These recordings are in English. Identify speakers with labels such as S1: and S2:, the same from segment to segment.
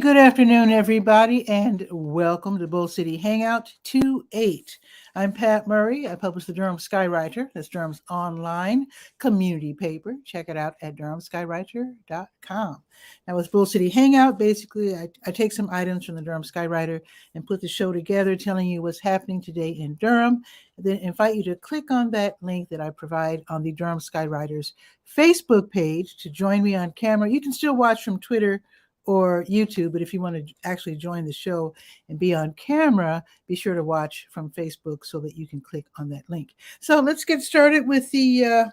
S1: good afternoon, everybody, and welcome to Bull City Hangout 2-8. I'm Pat Murray. I publish the Durham Skywriter. That's Durham's online community paper. Check it out at durhamskywriter.com. Now, with Bull City Hangout, basically, I take some items from the Durham Skywriter and put the show together, telling you what's happening today in Durham, and then invite you to click on that link that I provide on the Durham Skywriter's Facebook page to join me on camera. You can still watch from Twitter or YouTube, but if you want to actually join the show and be on camera, be sure to watch from Facebook so that you can click on that link. So let's get started with the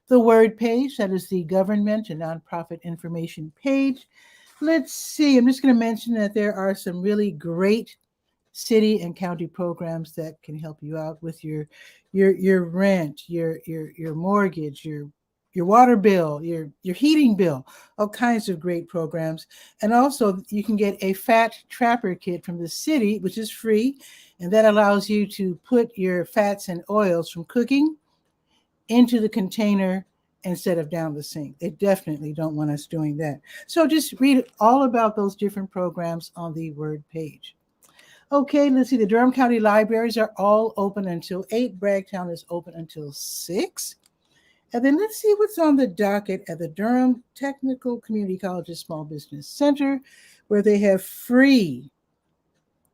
S1: word page. That is the government and nonprofit information page. Let's see. I'm just going to mention that there are some really great city and county programs that can help you out with your rent, your mortgage, your water bill, your heating bill, all kinds of great programs. And also you can get a fat trapper kit from the city, which is free. And that allows you to put your fats and oils from cooking into the container instead of down the sink. They definitely don't want us doing that. So just read all about those different programs on the word page. Okay, let's see. The Durham County libraries are all open until 8. Bragtown is open until 6. And then let's see what's on the docket at the Durham Technical Community College's Small Business Center, where they have free,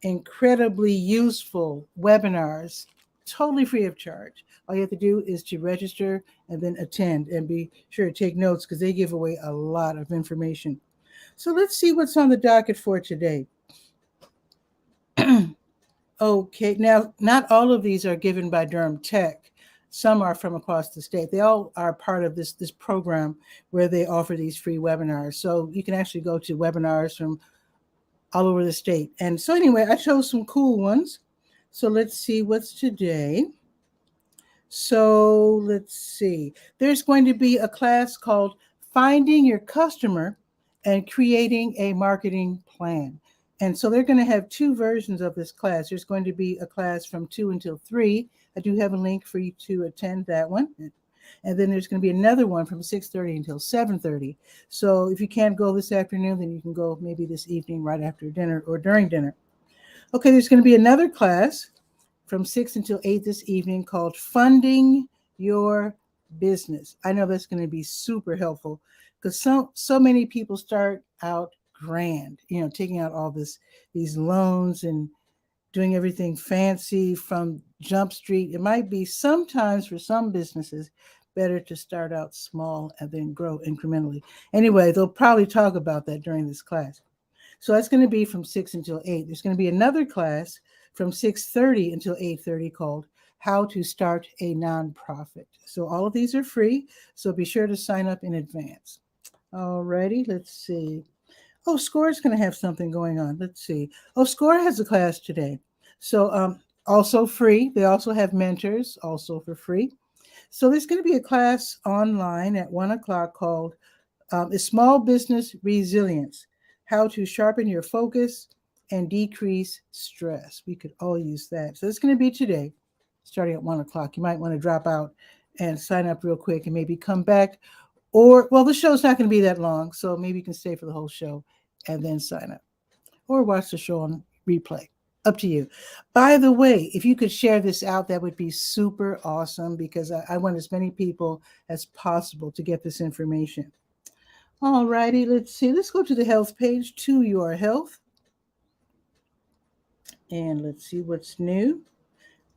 S1: incredibly useful webinars, totally free of charge. All you have to do is to register and then attend, and be sure to take notes because they give away a lot of information. So let's see what's on the docket for today. Okay, now not all of these are given by Durham Tech. Some are from across the state. They all are part of this program where they offer these free webinars. So you can actually go to webinars from all over the state. And so anyway, I chose some cool ones. So let's see what's today. So let's see. There's going to be a class called Finding Your Customer and Creating a Marketing Plan. And so they're going to have two versions of this class. There's going to be a class from 2 until 3. I do have a link for you to attend that one. And then there's going to be another one from 6:30 until 7:30. So if you can't go this afternoon, then you can go maybe this evening right after dinner or during dinner. Okay, there's going to be another class from 6 until 8 this evening called Funding Your Business. I know that's going to be super helpful because so many people start out grand, taking out all these loans and doing everything fancy from Jump Street. It might be sometimes for some businesses better to start out small and then grow incrementally. Anyway, they'll probably talk about that during this class. So that's going to be from 6 until 8. There's going to be another class from 6:30 until 8:30 called How to Start a Nonprofit. So all of these are free, so be sure to sign up in advance. All righty, let's see. Oh, SCORE's going to have something going on. Let's see. Oh, SCORE has a class today. So also free. They also have mentors, also for free. So there's going to be a class online at 1 o'clock called Small Business Resilience, How to Sharpen Your Focus and Decrease Stress. We could all use that. So it's going to be today, starting at 1 o'clock. You might want to drop out and sign up real quick and maybe come back. Or, well, the show's not going to be that long, so maybe you can stay for the whole show and then sign up. Or watch the show on replay. Up to you. By the way, if you could share this out, that would be super awesome because I want as many people as possible to get this information. All righty, let's see. Let's go to the health page, To Your Health. And let's see what's new.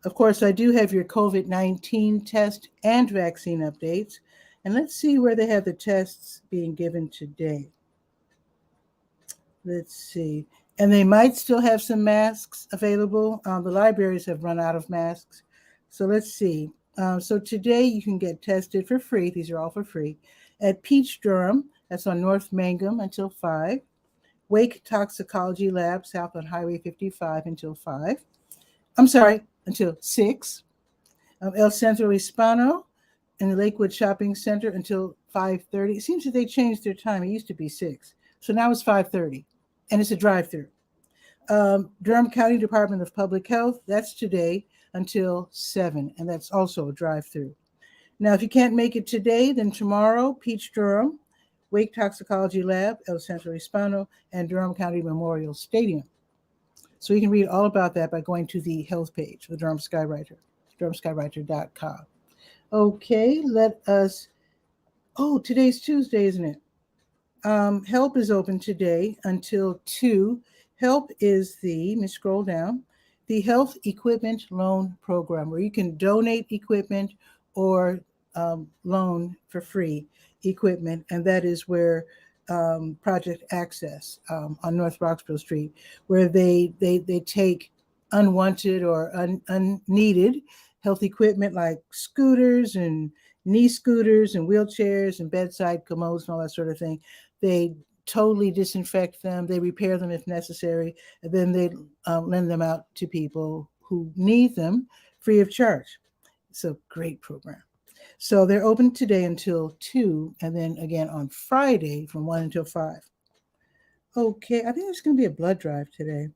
S1: Of course, I do have your COVID-19 test and vaccine updates. And let's see where they have the tests being given today. Let's see. And they might still have some masks available. The libraries have run out of masks. So let's see. So today you can get tested for free. These are all for free. At Peach Durham, that's on North Mangum until 5. Wake Toxicology Lab, south on Highway 55 until 5. Until 6. El Centro Hispano in the Lakewood Shopping Center until 5:30. It seems that they changed their time. It used to be 6. So now it's 5:30. And it's a drive-through. Durham County Department of Public Health, that's today until 7. And that's also a drive-through. Now, if you can't make it today, then tomorrow, Peach Durham, Wake Toxicology Lab, 𝗕𝗨𝗟𝗧𝗬 and Durham County Memorial Stadium. So you can read all about that by going to the health page, the Durham Skywriter, durhamskywriter.com. Okay, today's Tuesday, isn't it? Help is open today until 2. Help is let me scroll down, the Health Equipment Loan Program, where you can donate equipment or loan for free equipment. And that is where Project Access on North Roxborough Street, where they take unwanted or unneeded health equipment like scooters and knee scooters and wheelchairs and bedside commodes and all that sort of thing. They totally disinfect them. They repair them if necessary. And then they lend them out to people who need them free of charge. It's a great program. So they're open today until 2, and then again on Friday from 1 until 5. Okay, I think there's going to be a blood drive today.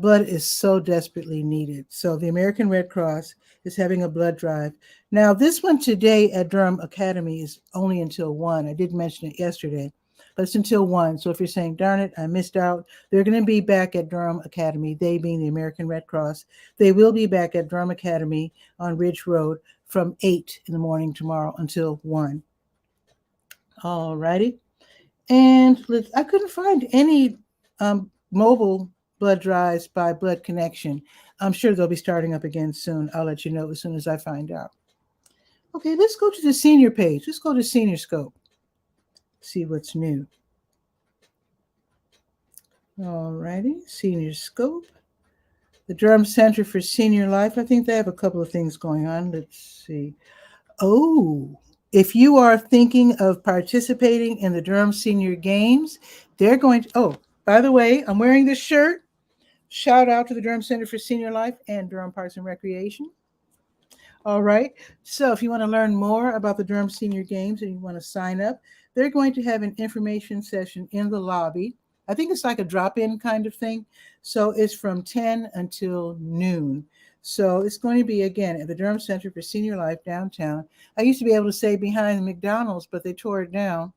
S1: Blood is so desperately needed. So the American Red Cross is having a blood drive. Now, this one today at Durham Academy is only until 1. I did mention it yesterday, but it's until 1. So if you're saying, darn it, I missed out, they're going to be back at Durham Academy, they being the American Red Cross. They will be back at Durham Academy on Ridge Road from 8 in the morning tomorrow until 1. All righty. And I couldn't find any mobile blood drives by Blood Connection. I'm sure they'll be starting up again soon. I'll let you know as soon as I find out. Okay, let's go to the senior page. Let's go to Senior Scope. See what's new. All righty, Senior Scope. The Durham Center for Senior Life. I think they have a couple of things going on. Let's see. Oh, if you are thinking of participating in the Durham Senior Games, they're going to, by the way, I'm wearing this shirt. Shout out to the Durham Center for Senior Life and Durham Parks and Recreation. All right. So if you want to learn more about the Durham Senior Games and you want to sign up, they're going to have an information session in the lobby. I think it's like a drop-in kind of thing. So it's from 10 until noon. So it's going to be, again, at the Durham Center for Senior Life downtown. I used to be able to say behind the McDonald's, but they tore it down.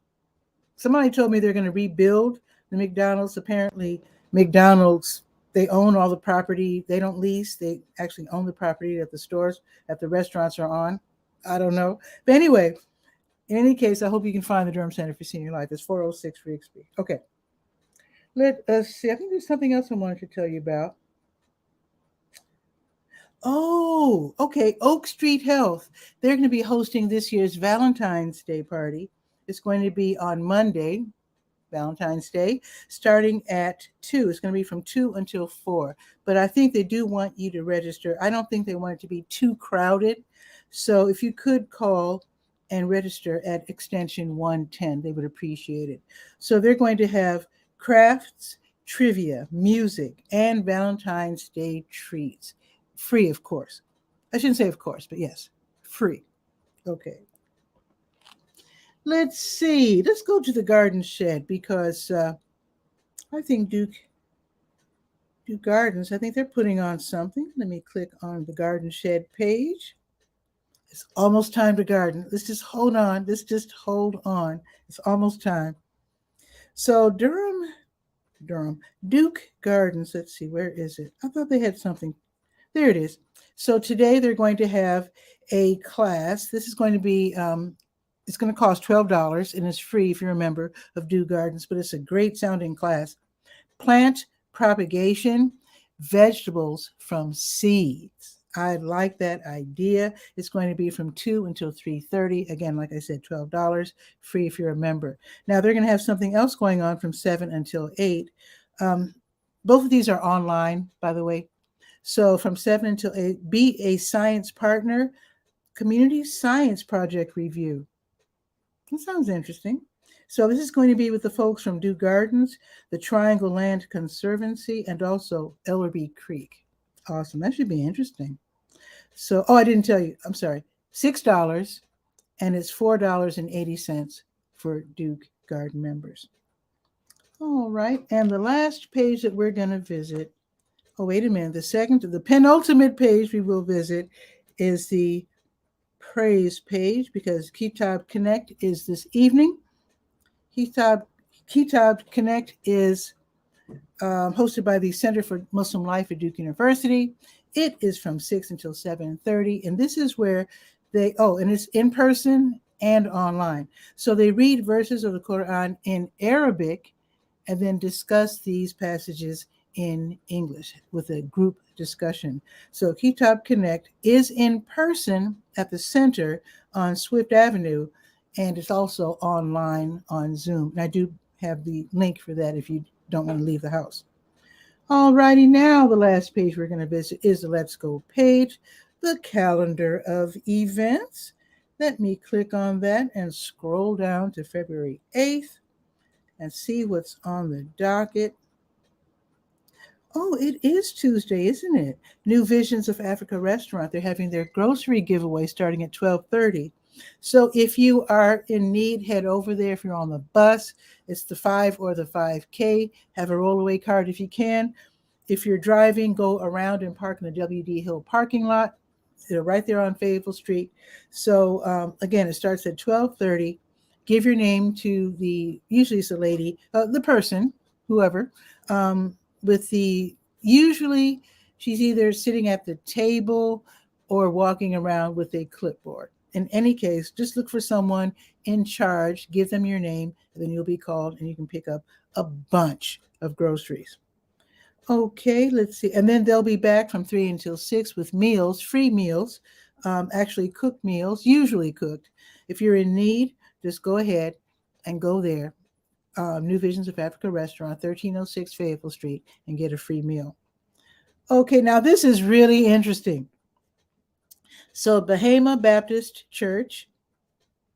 S1: Somebody told me they're going to rebuild the McDonald's. Apparently, McDonald's, they own all the property. They don't lease. They actually own the property that the stores, that the restaurants are on. I don't know. But anyway, in any case, I hope you can find the Durham Center for Senior Life. It's 406 Rigsby. Okay. Let us see. I think there's something else I wanted to tell you about. Oh, okay. Oak Street Health. They're going to be hosting this year's Valentine's Day party. It's going to be on Monday, Valentine's Day, starting at 2. It's going to be from 2 until 4. But I think they do want you to register. I don't think they want it to be too crowded. So if you could call and register at extension 110, they would appreciate it. So they're going to have crafts, trivia, music, and Valentine's Day treats. Free, of course. I shouldn't say of course, but yes, free. Okay. Let's see. Let's go to the garden shed because I think Duke Gardens, I think they're putting on something. Let me click on the garden shed page. It's almost time to garden. Let's just hold on. It's almost time. So Durham, Duke Gardens. Let's see, where is it? I thought they had something. There it is. So today they're going to have a class. This is going to be, it's going to cost $12 and it's free if you're a member of Duke Gardens, but it's a great sounding class. Plant propagation, vegetables from seeds. I like that idea. It's going to be from 2 until 3:30. Again, like I said, $12, free if you're a member. Now they're going to have something else going on from 7 until 8. Both of these are online, by the way. So from 7 until 8, be a science partner, community science project review. That sounds interesting. So this is going to be with the folks from Duke Gardens, the Triangle Land Conservancy, and also Ellerby Creek. Awesome. That should be interesting. So, I didn't tell you. I'm sorry. $6, and it's $4.80 for Duke Garden members. All right. And the last page that we're going to visit, wait a minute. The penultimate page we will visit is the praise page because Qitab Connect is this evening. 𝗕𝗨𝗟𝗟 Connect is hosted by the Center for Muslim Life at Duke University. It is from 6 until 7:30, and this is where and it's in person and online. So they read verses of the Quran in Arabic and then discuss these passages in English with a group discussion. So 𝗕𝗨𝗟𝗟 Connect is in person at the center on Swift Avenue, and it's also online on Zoom. And I do have the link for that if you don't want to leave the house. All righty, now the last page we're going to visit is the Let's Go page, the calendar of events. Let me click on that and scroll down to February 8th and see what's on the docket. Oh, it is Tuesday, isn't it? New Visions of Africa restaurant. They're having their grocery giveaway starting at 12:30. So if you are in need, head over there. If you're on the bus, it's the 5 or the 5K. Have a rollaway card if you can. If you're driving, go around and park in the W.D. Hill parking lot. They're right there on Fayetteville Street. So again, it starts at 12:30. Give your name to usually it's a lady, the person, whoever, usually she's either sitting at the table or walking around with a clipboard. In any case, just look for someone in charge, give them your name, and then you'll be called and you can pick up a bunch of groceries. Okay, let's see. And then they'll be back from 3 until 6 with meals, free meals, actually cooked meals, usually cooked. If you're in need, just go ahead and go there. New Visions of Africa restaurant, 1306 Fayetteville Street, and get a free meal. Okay, now this is really interesting. So Bahama Baptist Church,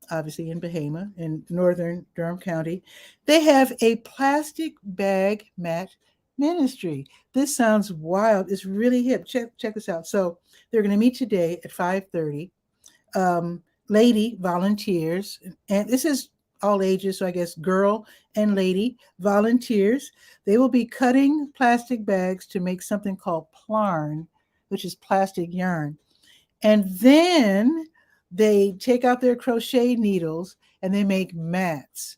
S1: obviously in Bahama, in northern Durham County, they have a plastic bag mat ministry. This sounds wild. It's really hip. Check this out. So they're going to meet today at 5:30. Lady volunteers, and this is all ages, so I guess girl and lady volunteers. They will be cutting plastic bags to make something called plarn, which is plastic yarn. And then they take out their crochet needles and they make mats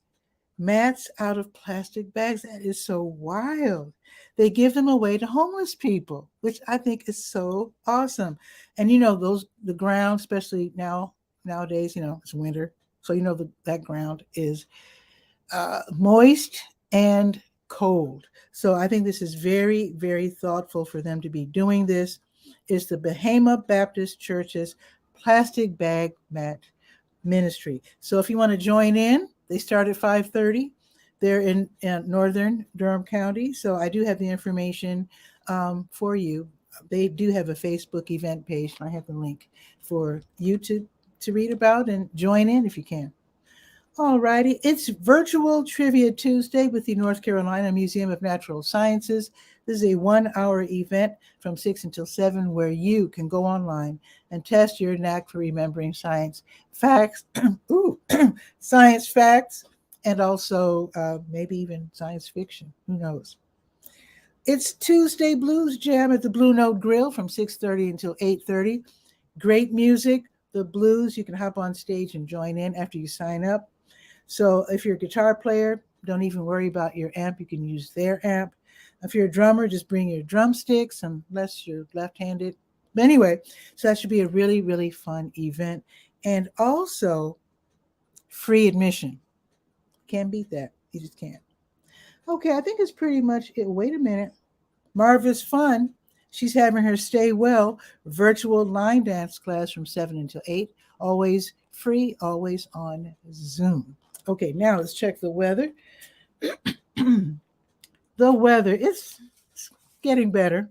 S1: out of plastic bags. That is so wild. They give them away to homeless people, which I think is so awesome. And the ground, especially nowadays, it's winter. So that ground is moist and cold. So I think this is very, very thoughtful for them to be doing this. Is the Bahama Baptist Church's plastic bag mat ministry. So if you want to join in, they start at 5:30. They're in northern Durham County. So I do have the information for you. They do have a Facebook event page. I have the link for you to read about and join in if you can. All righty. It's Virtual Trivia Tuesday with the North Carolina Museum of Natural Sciences. This is a 1-hour event from 6 until 7 where you can go online and test your knack for remembering science facts, science facts, and also maybe even science fiction. Who knows? It's Tuesday Blues Jam at the Blue Note Grill from 6:30 until 8:30. Great music, the blues. You can hop on stage and join in after you sign up. So if you're a guitar player, don't even worry about your amp. You can use their amp. If you're a drummer, just bring your drumsticks unless you're left-handed. But anyway, so that should be a really, really fun event. And also free admission. Can't beat that. You just can't. Okay, I think it's pretty much it. Wait a minute. Marva's Fun. She's having her Stay Well virtual line dance class from 7 until 8. Always free, always on Zoom. Okay, now let's check the weather. The weather, it's getting better.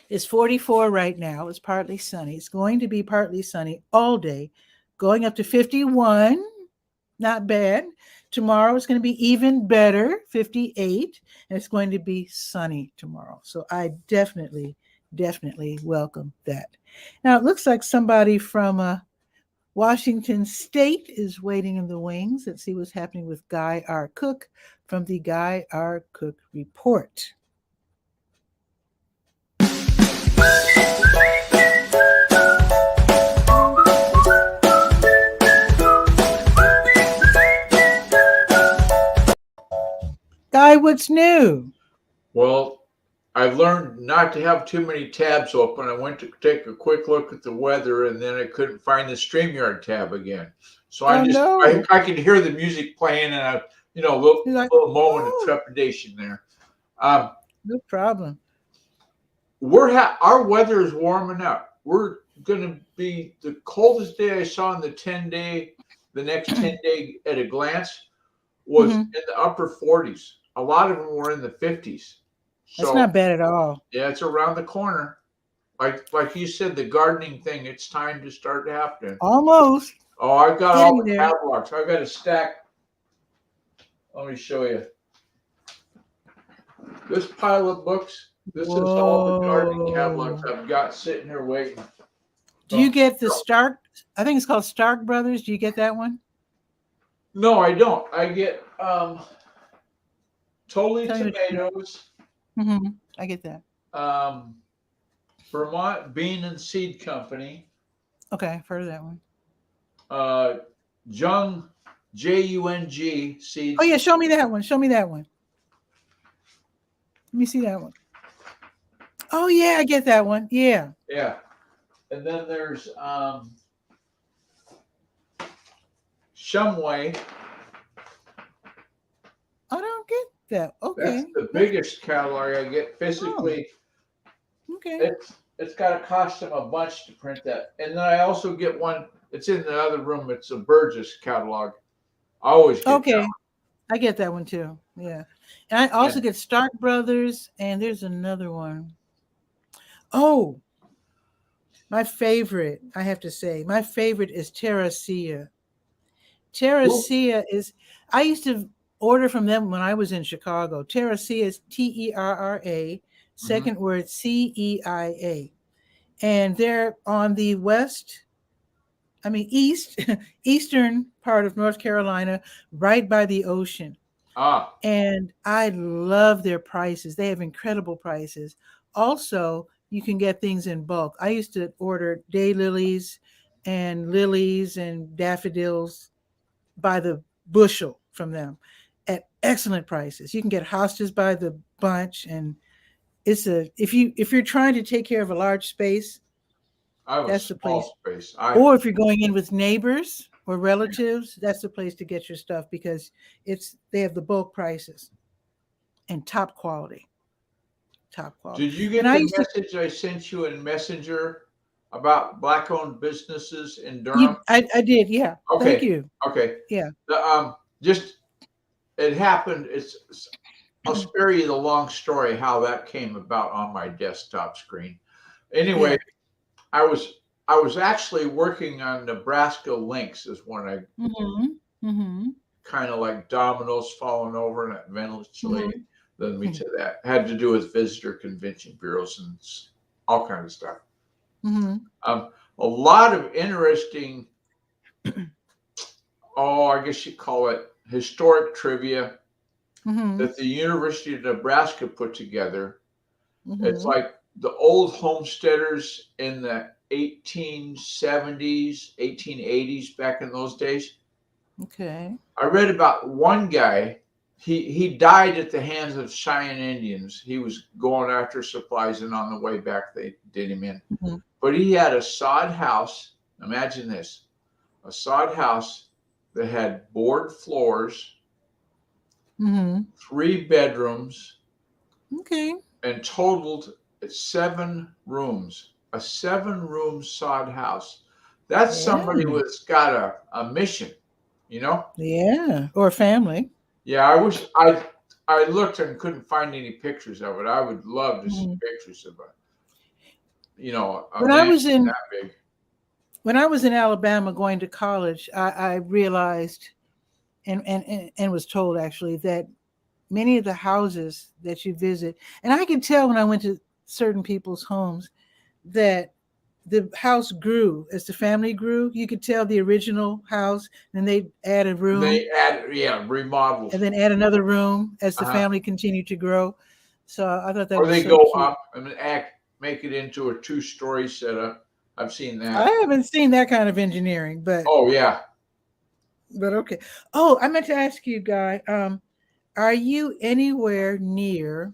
S1: It's 44 right now. It's partly sunny. It's going to be partly sunny all day, going up to 51. Not bad. Tomorrow it's going to be even better, 58, and it's going to be sunny tomorrow. So I definitely welcome that. Now, it looks like somebody from Washington State is waiting in the wings. Let's see what's happening with Guy R. Cook from the Guy R. Cook Report. what's new?
S2: Well, I learned not to have too many tabs open. I went to take a quick look at the weather, and then I couldn't find the StreamYard tab again. So
S1: Oh no!
S2: I could hear the music playing, and a
S1: You're like,
S2: little moment of
S1: oh,
S2: trepidation there. Um,
S1: no problem.
S2: our weather is warming up. We're going to be the coldest day I saw in the next 10-day at a glance was in the upper 40s. A lot of them were in the 50s.
S1: That's
S2: So
S1: not bad at all.
S2: yeah, it's around the corner. Like you said, the gardening thing, it's time to start happening.
S1: Almost.
S2: Oh, I've got all
S1: Getting
S2: the
S1: there.
S2: catalogs. I've got a stack. Let me show you. This pile of books, this is all the gardening catalogs I've got sitting here waiting.
S1: Do you get the Stark? I think it's called Stark Brothers. Do you get that one?
S2: No, I don't. I get Totally
S1: Tell me what you-
S2: Tomatoes,
S1: I get that.
S2: Vermont Bean and Seed Company,
S1: Okay, I've heard of that one.
S2: Jung, Jung Seeds.
S1: Oh yeah, show me that one. Show me that one. Let me see that one. Oh yeah, I get that one. Yeah.
S2: Yeah. And then there's Shumway.
S1: I don't get that. Okay.
S2: That's the biggest catalog I get physically.
S1: Oh, okay.
S2: It's got to cost them a bunch to print that. And then I also get one. It's in the other room. It's a Burgess catalog. I always get
S1: Okay.
S2: that one.
S1: I get that one too. Yeah. And I also get Stark Brothers, and there's another one. Oh, my favorite, I have to say, my favorite is patricia. Patricia is, I used to order from them when I was in Chicago. Patricia is Terra, second word Ceia. And they're on the eastern part of North Carolina, right by the ocean. And I love their prices. They have incredible prices. Also, you can get things in bulk. I used to order daylilies and lilies and daffodils by the bushel from them at excellent prices. You can get hostas by the bunch, and it's if you're trying to take care of a large space, that's the place. Or if you're going in with neighbors or relatives, that's the place to get your stuff, because they have the bulk prices and top quality. Top quality.
S2: Did you get the message I sent you in Messenger about Black-owned businesses in Durham?
S1: I did, yeah.
S2: Okay.
S1: Thank you.
S2: Okay.
S1: Yeah.
S2: It happened. I'll spare you the long story how that came about on my desktop screen. Anyway, yeah. I was actually working on Nebraska Lynx is when I kind of like dominoes falling over, and eventually led me to that. It had to do with visitor convention bureaus and all kinds of stuff. A lot of interesting, I guess you call it historic trivia that the University of Nebraska put together. It's like the old homesteaders in the 1870s, 1880s, back in those days.
S1: Okay.
S2: I read about one guy. He died at the hands of Cheyenne Indians. He was going after supplies, and on the way back, they did him in. But he had a sod house. Imagine this, a sod house that had board floors, 3 bedrooms, and totaled 7 rooms. A 7-room sod house. That's somebody who's got a mission, you know?
S1: Yeah, or a family.
S2: Yeah, I looked and couldn't find any pictures of it. I would love to see pictures of it.
S1: When I was in Alabama going to college, I realized and was told actually that many of the houses that you visit, and I could tell when I went to certain people's homes that the house grew as the family grew. You could tell the original house, and they add a room.
S2: They add, remodels,
S1: and then add another room as the family continued to grow. So I thought that.
S2: Or they go up and make it into a 2-story setup. I've seen that.
S1: I haven't seen that kind of engineering, but
S2: oh yeah.
S1: But okay. Oh, I meant to ask you, Guy. Are you anywhere near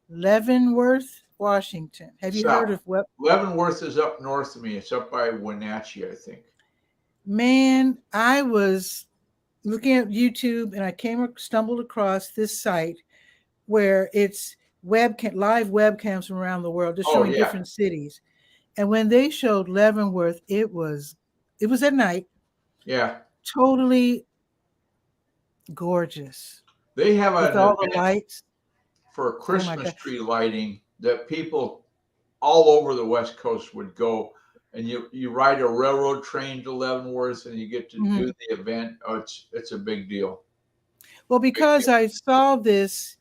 S1: Leavenworth, Washington? Have you heard
S2: South.
S1: of what?
S2: Leavenworth is up north of me. It's up by Wenatchee, I think.
S1: Man, I was looking at YouTube and I stumbled across this site where it's live webcams from around the world, just
S2: Oh
S1: showing
S2: yeah,
S1: different cities. And when they showed Leavenworth, it was at night,
S2: yeah.
S1: totally gorgeous
S2: They have
S1: with
S2: an
S1: all the
S2: event
S1: lights.
S2: for
S1: Oh my
S2: Christmas
S1: God.
S2: tree lighting that people all over the West Coast would go, and you ride a railroad train to Leavenworth, and you get to
S1: Mhm.
S2: do the event. Oh, it's a big deal.
S1: Well,
S2: Big
S1: because
S2: deal.
S1: I saw this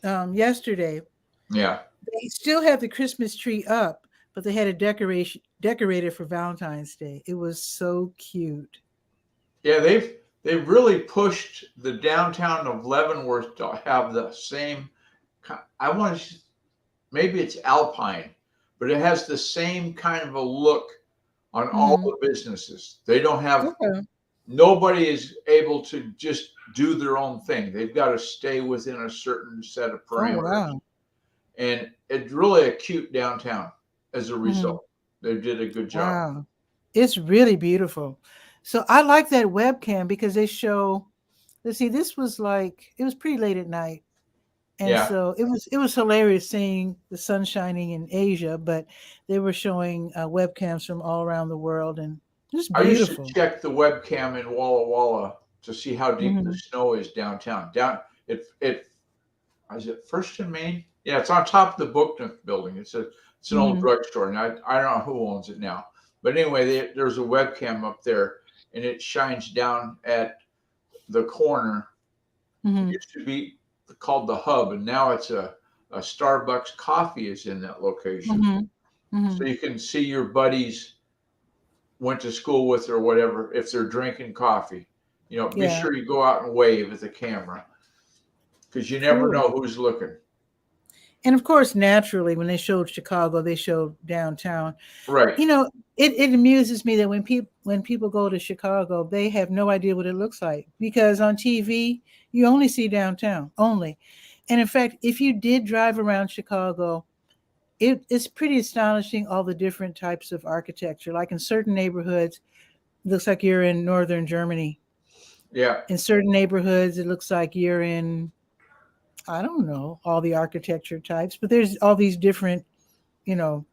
S1: yesterday,
S2: Yeah,
S1: they still have the Christmas tree up, but they had a decorated for Valentine's Day. It was so cute.
S2: yeah. They've really pushed the downtown of Leavenworth to have the same. I want to maybe it's Alpine, but it has the same kind of a look on all
S1: Mhm.
S2: the businesses. They don't have,
S1: Okay.
S2: nobody is able to just do their own thing. They've got to stay within a certain set of
S1: Oh
S2: parameters.
S1: wow.
S2: And it's really a cute downtown as a
S1: Mhm.
S2: result. They did a good job.
S1: Wow. It's really beautiful. So I like that webcam because they show, let's see, this was like, it was pretty late at night. And
S2: Yeah.
S1: so it was hilarious seeing the sun shining in Asia, but they were showing webcams from all around the world, and it's
S2: I used to
S1: beautiful.
S2: check the webcam in Walla Walla to see how deep the
S1: Hmm.
S2: snow is downtown. It is it First and Main? Yeah, it's on top of the Booknook building. It's an old
S1: Hmm.
S2: drugstore, and I don't know who owns it now. But anyway, there's a webcam up there, and it shines down at the corner. It
S1: Hmm.
S2: used to be called the Hub, and now it's a Starbucks coffee is in that location.
S1: Hmm. Hmm.
S2: So you can see your buddies went to school with or whatever if they're drinking coffee. Be
S1: Yeah,
S2: sure you go out and wave at the camera because you never
S1: cool.
S2: know who's looking.
S1: And of course, naturally, when they showed Chicago, they showed downtown.
S2: Right.
S1: You know, it amuses me that when people go to Chicago, they have no idea what it looks like because on TV you only see downtown only. And in fact, if you did drive around Chicago, it's pretty astonishing all the different types of architecture. Like in certain neighborhoods, it looks like you're in northern Germany.
S2: Yeah.
S1: In certain neighborhoods, it looks like you're in, I don't know, all the architecture types, but there's all these different, you know,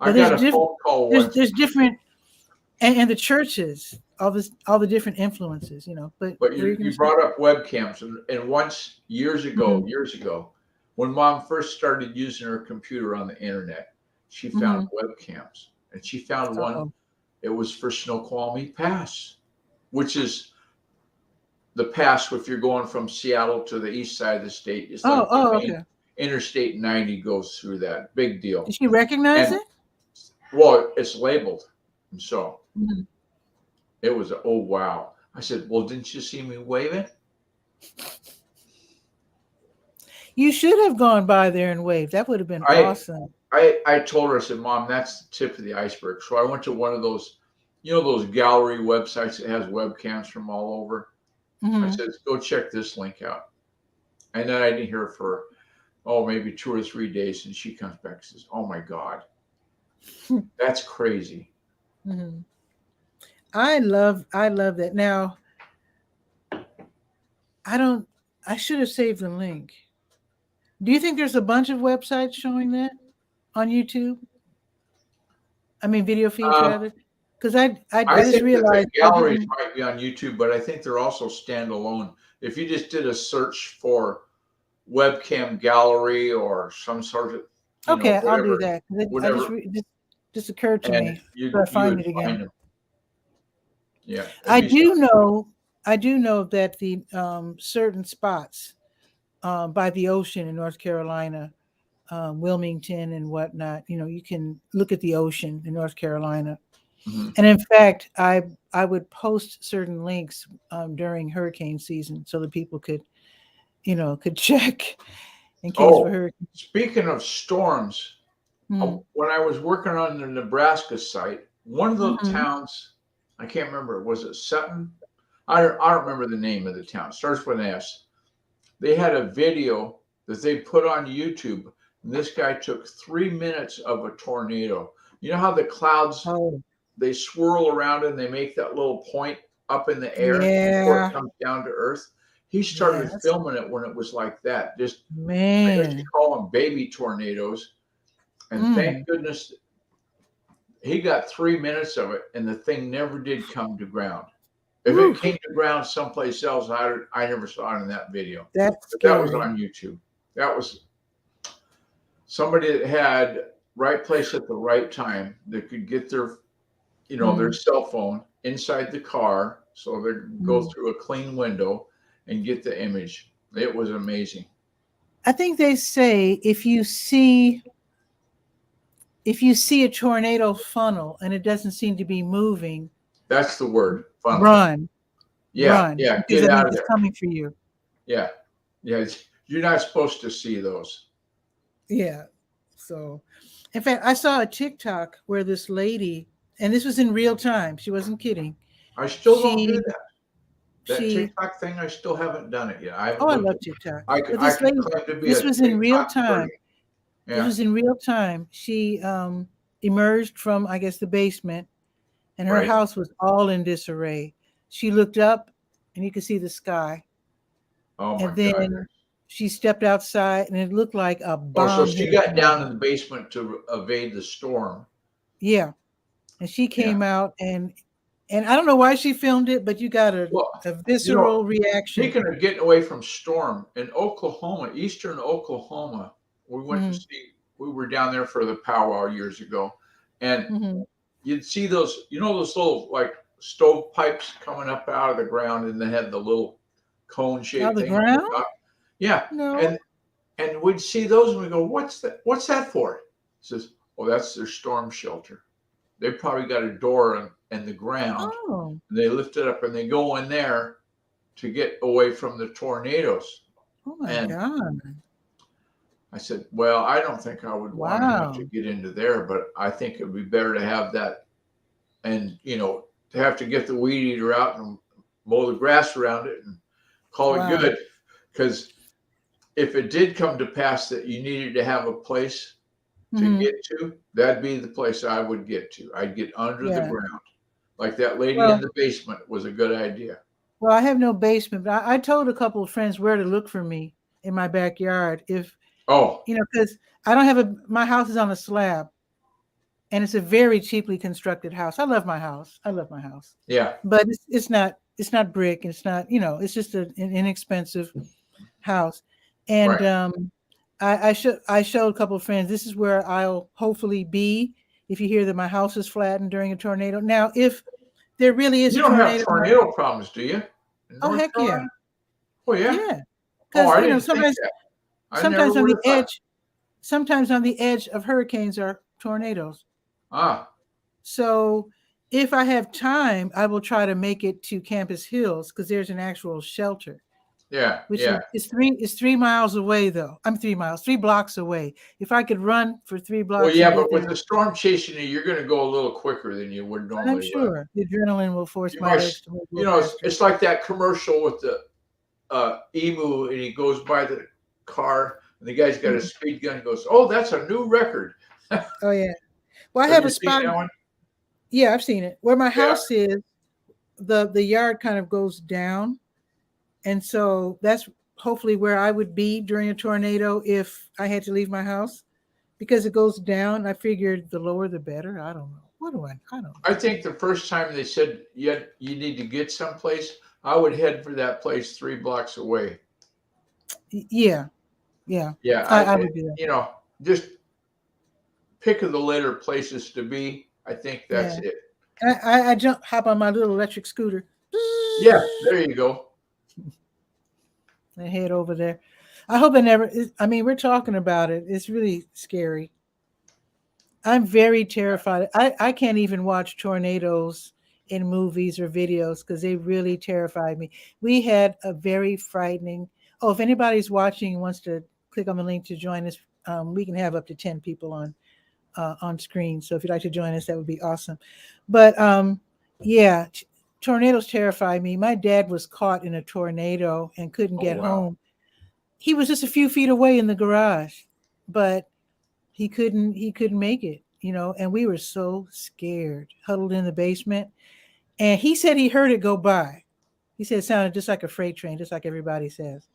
S2: I
S1: but there's
S2: got a
S1: different
S2: phone call
S1: there's
S2: once,
S1: there's different, and the churches, all the different influences, But
S2: but
S1: what are
S2: you
S1: you going
S2: you
S1: to say?
S2: brought up webcams, and once
S1: Hmm.
S2: years ago, when Mom first started using her computer on the internet, she found
S1: Hmm.
S2: webcams, and she found one.
S1: Oh.
S2: It was for Snoqualmie Pass, which is the pass if you're going from Seattle to the east side of the state. It's like
S1: Oh.
S2: the
S1: Oh.
S2: main
S1: Okay.
S2: Interstate 90 goes through that. Big deal.
S1: Did she recognize
S2: And
S1: it?
S2: well, it's labeled. And so
S1: Mhm.
S2: it was, oh, wow. I said, well, didn't you see me waving?
S1: You should have gone by there and waved. That would have been
S2: I,
S1: awesome.
S2: I told her, I said, Mom, that's the tip of the iceberg. So I went to one of those, those gallery websites that has webcams from all over. I
S1: Hmm.
S2: said, go check this link out. And then I didn't hear for, maybe 2 or 3 days. And she comes back and says, oh my God, that's crazy.
S1: Hmm. I love that. Now, I don't. I should have saved the link. Do you think there's a bunch of websites showing that on YouTube? I mean, video feeds
S2: Um,
S1: rather, because I
S2: I
S1: just
S2: think that the
S1: realized I
S2: galleries
S1: didn't.
S2: might be on YouTube, but I think they're also standalone. If you just did a search for webcam gallery or some sort of,
S1: Okay, I'll do
S2: whatever,
S1: that. 'Cause I just
S2: whatever,
S1: just occurred to
S2: and
S1: me. So I
S2: you
S1: find
S2: would
S1: it again.
S2: find them. Yeah, it'd
S1: I
S2: be
S1: do know. I do know that the certain spots by the ocean in North Carolina, Wilmington and whatnot. You can look at the ocean in North Carolina.
S2: mhm.
S1: And in fact, I would post certain links during hurricane season so that people could check in case of a
S2: Oh,
S1: hurricane.
S2: speaking of storms,
S1: Mm-hmm.
S2: when I was working on the Nebraska site, one of the
S1: Mm-hmm.
S2: towns, I can't remember, was it Sutton? I don't remember the name of the town. It starts with an S. they had a video that they put on YouTube, and this guy took 3 minutes of a tornado. You know how the clouds,
S1: Oh,
S2: they swirl around and they make that little point up in the air before it
S1: yeah.
S2: comes down to earth? He started
S1: Yes.
S2: filming it when it was like that. Just, I guess you
S1: Man.
S2: call them baby tornadoes. And thank
S1: Mm.
S2: goodness he got 3 minutes of it, and the thing never did come to ground. If it
S1: Whew,
S2: came to ground someplace else, I never saw it in that video.
S1: that's
S2: But that was
S1: scary.
S2: on YouTube. That was somebody that had right place at the right time that could get their, their
S1: Mm.
S2: cell phone inside the car so they go
S1: Mm.
S2: through a clean window and get the image. It was amazing.
S1: I think they say if you see a tornado funnel and it doesn't seem to be moving,
S2: That's the word, funnel.
S1: run,
S2: Yeah,
S1: run,
S2: yeah,
S1: because
S2: get
S1: that
S2: out
S1: means
S2: of
S1: it's
S2: there.
S1: coming for you.
S2: Yeah, yeah. You're not supposed to see those.
S1: Yeah. So, in fact, I saw a TikTok where this lady, and this was in real time. She wasn't kidding.
S2: I still don't do
S1: She,
S2: that. That
S1: she.
S2: TikTok thing, I still haven't done it yet. I haven't
S1: Oh, I
S2: looked
S1: love
S2: at.
S1: TikTok.
S2: I
S1: But
S2: I
S1: this
S2: can
S1: lady,
S2: claim to be
S1: this
S2: a
S1: was in real
S2: TikTok
S1: time.
S2: birdie.
S1: This
S2: Yeah,
S1: was in real time. She emerged from, I guess, the basement, and her
S2: right.
S1: house was all in disarray. She looked up, and you could see the sky.
S2: Oh my
S1: And
S2: God.
S1: then she stepped outside, and it looked like a
S2: Oh, so
S1: bomb
S2: she
S1: hit her
S2: got down in
S1: home.
S2: the basement to evade the storm.
S1: Yeah, and she
S2: Yeah.
S1: came out, and I don't know why she filmed it, but you got
S2: Well,
S1: a
S2: you know,
S1: visceral reaction.
S2: speaking of getting away from storm in Oklahoma, eastern Oklahoma, we went to
S1: Hmm.
S2: see. We were down there for the powwow years ago, and
S1: Hmm.
S2: you'd see those, those little like stove pipes coming up out of the ground, and they had the little cone
S1: Out of
S2: shaped
S1: the
S2: thing on the
S1: ground?
S2: top. Yeah,
S1: No.
S2: and we'd see those, and we go, "What's that? What's that for?" He says, "Oh, that's their storm shelter. They probably got a door in the ground,
S1: Oh,
S2: and they lift it up, and they go in there to get away from the tornadoes."
S1: oh my
S2: And
S1: God.
S2: I said, "Well, I don't think I would want to have to
S1: Wow.
S2: get into there, but I think it'd be better to have that, and to have to get the weed eater out and mow the grass around it and call it
S1: Wow.
S2: good, because if it did come to pass that you needed to have a place to
S1: Hmm.
S2: get to, that'd be the place I would get to. I'd get under the
S1: Yeah.
S2: ground. Like that lady in
S1: Well,
S2: the basement was a good idea."
S1: I have no basement, but I told a couple of friends where to look for me in my backyard. If,
S2: Oh,
S1: because I don't have my house is on a slab, and it's a very cheaply constructed house. I love my house. I love my house,
S2: yeah,
S1: but it's not brick. It's not, it's just an inexpensive house. And
S2: right.
S1: I showed a couple of friends, this is where I'll hopefully be if you hear that my house is flattened during a tornado. Now, if there really is
S2: You
S1: a
S2: don't have
S1: tornado,
S2: tornado problems, do you? In
S1: oh
S2: North
S1: heck yeah,
S2: Carolina? Oh, yeah.
S1: yeah,
S2: Oh,
S1: because
S2: I didn't think
S1: sometimes
S2: that. I never
S1: sometimes on
S2: would
S1: the
S2: have thought.
S1: edge, sometimes on the edge of hurricanes are tornadoes.
S2: Ah,
S1: So if I have time, I will try to make it to Campus Hills because there's an actual shelter,
S2: yeah,
S1: which
S2: yeah.
S1: is 3 miles away though. I'm 3 miles, 3 blocks away. If I could run for three
S2: Well,
S1: blocks
S2: yeah,
S1: and get
S2: but with
S1: there,
S2: the storm chasing you, you're going to go a little quicker than you would
S1: I'm
S2: normally would.
S1: sure the adrenaline will force
S2: You
S1: my
S2: might,
S1: legs to move a little faster.
S2: it's like that commercial with the emu, and he goes by the car, and the guy's got a
S1: Mhm.
S2: speed gun. And goes, "Oh, that's a new record."
S1: Oh yeah. Well, I
S2: Have
S1: have
S2: you
S1: a
S2: seen
S1: spot.
S2: that one?
S1: Yeah, I've seen it. Where my
S2: Yeah.
S1: house is, the yard kind of goes down, and so that's hopefully where I would be during a tornado if I had to leave my house because it goes down. I figured the lower the better. I don't know. What do I? I don't
S2: I
S1: know.
S2: think the first time they said you need to get someplace, I would head for that place 3 blocks away.
S1: Yeah, yeah.
S2: Yeah,
S1: I would do that.
S2: just pick of the litter places to be. I think that's
S1: Yeah.
S2: it.
S1: I hop on my little electric scooter
S2: Yeah, there you go.
S1: and head over there. I hope I never. I mean, we're talking about it. It's really scary. I'm very terrified. I can't even watch tornadoes in movies or videos because they really terrified me. We had a very frightening. Oh, if anybody's watching and wants to click on the link to join us, we can have up to 10 people on screen. So if you'd like to join us, that would be awesome. But yeah, tornadoes terrify me. My dad was caught in a tornado and couldn't
S2: Oh
S1: get
S2: wow.
S1: home. he was just a few feet away in the garage, but he couldn't make it, and we were so scared, huddled in the basement. And he said he heard it go by. He said it sounded just like a freight train, just like everybody says.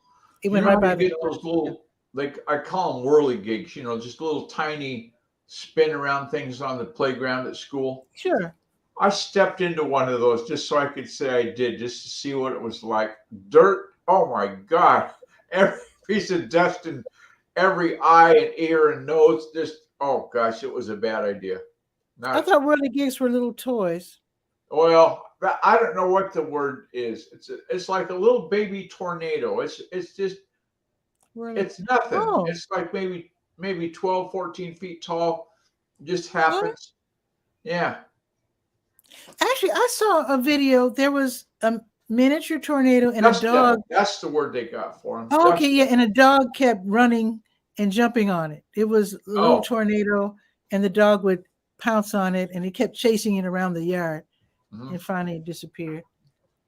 S1: It
S2: You
S1: went
S2: know
S1: right
S2: how
S1: by
S2: you
S1: the
S2: get
S1: door.
S2: those little, like I call them whirly gigs, just little tiny spin around things on the playground at school.
S1: Sure.
S2: I stepped into one of those just so I could say I did, just to see what it was like. Dirt, oh my God. Every piece of dust in every eye and ear and nose. Just, oh gosh, it was a bad idea.
S1: I
S2: Not,
S1: thought whirly gigs were little toys.
S2: well, I don't know what the word is. It's like a little baby tornado. It's just,
S1: Whirly.
S2: it's nothing.
S1: Oh,
S2: It's like maybe 12, 14 feet tall. Just
S1: oh.
S2: happens. Yeah.
S1: Actually, I saw a video. There was a miniature tornado and a
S2: Dust
S1: dog.
S2: devil. That's the word they got for him.
S1: Oh, okay,
S2: Dust
S1: yeah,
S2: devil.
S1: and a dog kept running and jumping on it. It was a little
S2: Oh.
S1: tornado, and the dog would pounce on it, and it kept chasing it around the yard,
S2: Mhm.
S1: and finally it disappeared.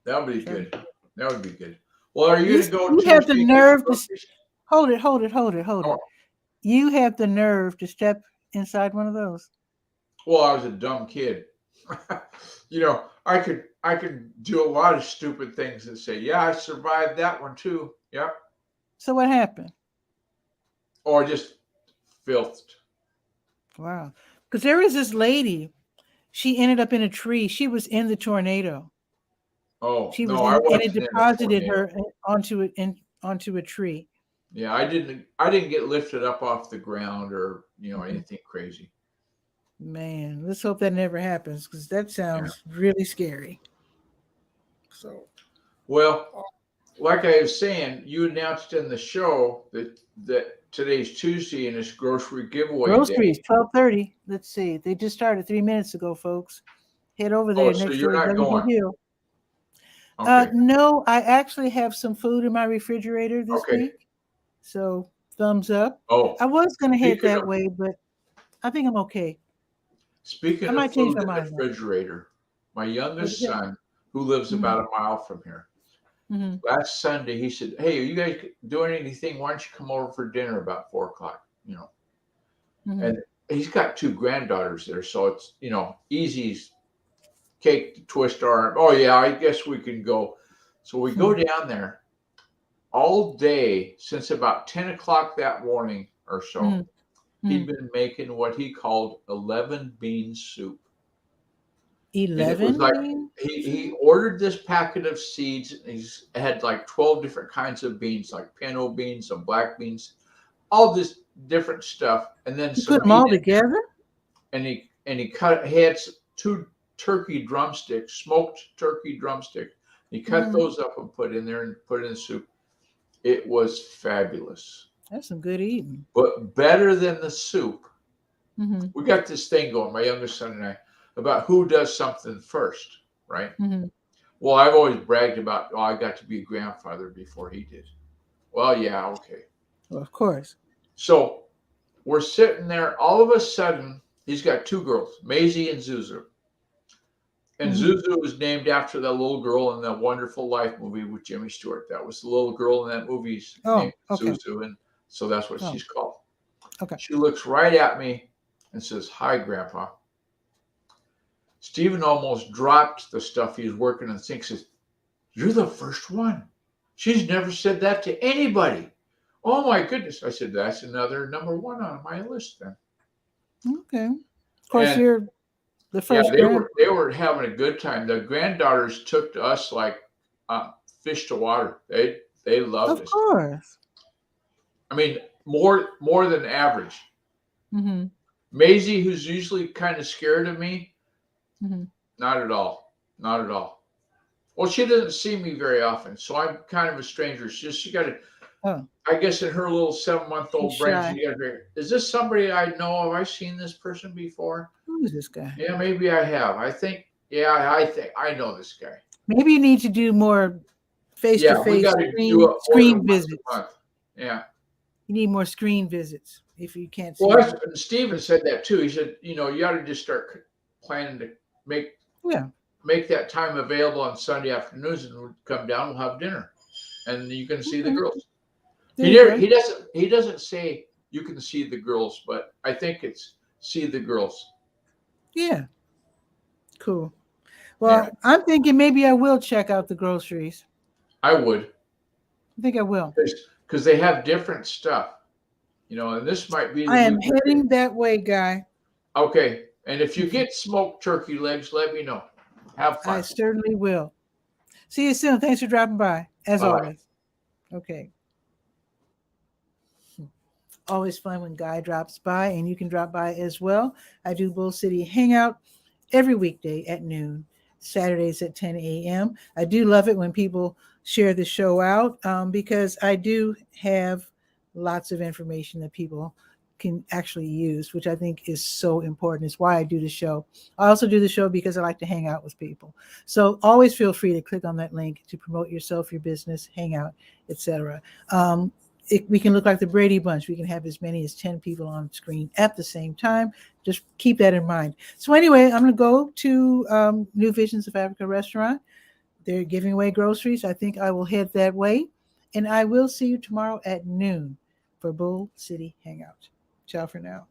S2: That would be
S1: So
S2: good. That would be good. Well, are you
S1: you
S2: going to go
S1: you have the
S2: Tuesday to the
S1: nerve to
S2: groceries?
S1: hold it, hold it, hold it, hold
S2: Oh,
S1: it. You have the nerve to step inside one of those.
S2: well, I was a dumb kid. I could do a lot of stupid things and say, yeah, I survived that one too. Yep.
S1: So what happened?
S2: Or just filthed.
S1: Wow, because there was this lady. She ended up in a tree. She was in the tornado.
S2: Oh,
S1: She was
S2: no, I
S1: in, and it
S2: wasn't in a
S1: deposited
S2: tornado.
S1: her onto a tree.
S2: Yeah, I didn't get lifted up off the ground or,
S1: Mhm.
S2: anything crazy.
S1: Man, let's hope that never happens because that
S2: Yeah.
S1: sounds really scary. So,
S2: Well, like I was saying, you announced in the show that today's Tuesday and it's grocery giveaway day.
S1: groceries, 12:30. Let's see. They just started 3 minutes ago, folks. Head over
S2: Oh,
S1: there
S2: so
S1: next
S2: you're
S1: door to
S2: not
S1: WB
S2: going.
S1: Hill.
S2: Okay.
S1: No, I actually have some food in my refrigerator this
S2: Okay.
S1: week. So, thumbs up.
S2: Oh,
S1: I was going to head
S2: speaking
S1: that
S2: of
S1: way, but I think I'm okay. I
S2: speaking of
S1: might change
S2: food
S1: my
S2: in the
S1: mind though.
S2: refrigerator, my
S1: What is
S2: youngest
S1: it?
S2: son, who lives
S1: Mm-hmm.
S2: about a mile from here,
S1: Mm-hmm.
S2: last Sunday he said, "Hey, are you guys doing anything? Why don't you come over for dinner about 4 o'clock?"
S1: Mm-hmm.
S2: And he's got two granddaughters there, so it's easy cake to twist arm. Oh yeah, I guess we can go. So we go down there all day since about 10 o'clock that morning or so.
S1: Mm-hmm.
S2: He'd been making what he called 11 bean soup. And it was
S1: 11
S2: like
S1: beans?
S2: he ordered this packet of seeds. And he's had like 12 different kinds of beans, like pinto beans, some black beans, all this different stuff, and then
S1: You put
S2: some
S1: them
S2: meat
S1: all
S2: in there.
S1: together?
S2: He had two turkey drumsticks, smoked turkey drumsticks. He cut
S1: Mm-hmm.
S2: those up and put in there and put in the soup. It was fabulous,
S1: That's some good eating.
S2: but better than the soup.
S1: Mm-hmm.
S2: We got this thing going, my youngest son and I, about who does something first, right?
S1: Mm-hmm.
S2: Well, I've always bragged about, oh, I got to be a grandfather before he did. Well, yeah, okay.
S1: Well, of course.
S2: So we're sitting there. All of a sudden, he's got two girls, Maisie and Zuzu. And
S1: Mm-hmm.
S2: Zuzu was named after that little girl in that Wonderful Life movie with Jimmy Stewart. That was the little girl in that movie named
S1: Oh, okay.
S2: Zuzu, and so that's what
S1: Oh,
S2: she's called.
S1: okay.
S2: She looks right at me and says, "Hi, Grandpa." Stephen almost dropped the stuff he was working on. Says, "You're the first one. She's never said that to anybody." Oh my goodness! I said, "That's another number one on my list then."
S1: Okay. Of course,
S2: And
S1: you're the
S2: yeah,
S1: first
S2: they
S1: grand.
S2: were they were having a good time. The granddaughters took to us like fish to water. They loved
S1: Of
S2: us.
S1: course.
S2: I mean, more than average.
S1: Mm-hmm.
S2: Maisie, who's usually kind of scared of me,
S1: Mm-hmm.
S2: not at all. Not at all. Well, she doesn't see me very often, so I'm kind of a stranger. She got to,
S1: Oh,
S2: I guess, in her little
S1: she's
S2: 7-month-old brain,
S1: shy.
S2: she got to figure, is this somebody I know? Have I seen this person before?
S1: Who is this guy?
S2: Yeah, maybe I have. I think I know this guy.
S1: Maybe you need to do more
S2: Yeah, we
S1: face-to-face
S2: got to do
S1: screen
S2: it more than
S1: screen
S2: once a
S1: visits.
S2: month. Yeah.
S1: You need more screen visits if you can't see
S2: Well,
S1: them.
S2: Steven said that too. He said, you ought to just start planning to make
S1: Yeah.
S2: make that time available on Sunday afternoons, and we'll come down. We'll have dinner, and you can see the
S1: Okay.
S2: girls.
S1: There you go.
S2: He doesn't say you can see the girls, but I think it's see the girls.
S1: Yeah. Cool. Well,
S2: Yeah,
S1: I'm thinking maybe I will check out the groceries.
S2: I would,
S1: I think I will.
S2: because they have different stuff, and this might be the
S1: I am
S2: week.
S1: heading that way, Guy.
S2: Okay, and if you get smoked turkey legs, let me know. Have
S1: I
S2: fun.
S1: certainly will. See you soon. Thanks for dropping by, as
S2: Bye-bye.
S1: always. Okay. Always fun when Guy drops by, and you can drop by as well. I do Bull City Hangout every weekday at noon, Saturdays at 10 a.m. I do love it when people share the show out because I do have lots of information that people can actually use, which I think is so important. It's why I do the show. I also do the show because I like to hang out with people. So always feel free to click on that link to promote yourself, your business, hang out, etc. We can look like the Brady Bunch. We can have as many as 10 people on screen at the same time. Just keep that in mind. So anyway, I'm going to go to New Visions of Africa restaurant. They're giving away groceries. I think I will head that way. And I will see you tomorrow at noon for Bull City Hangout. Ciao for now.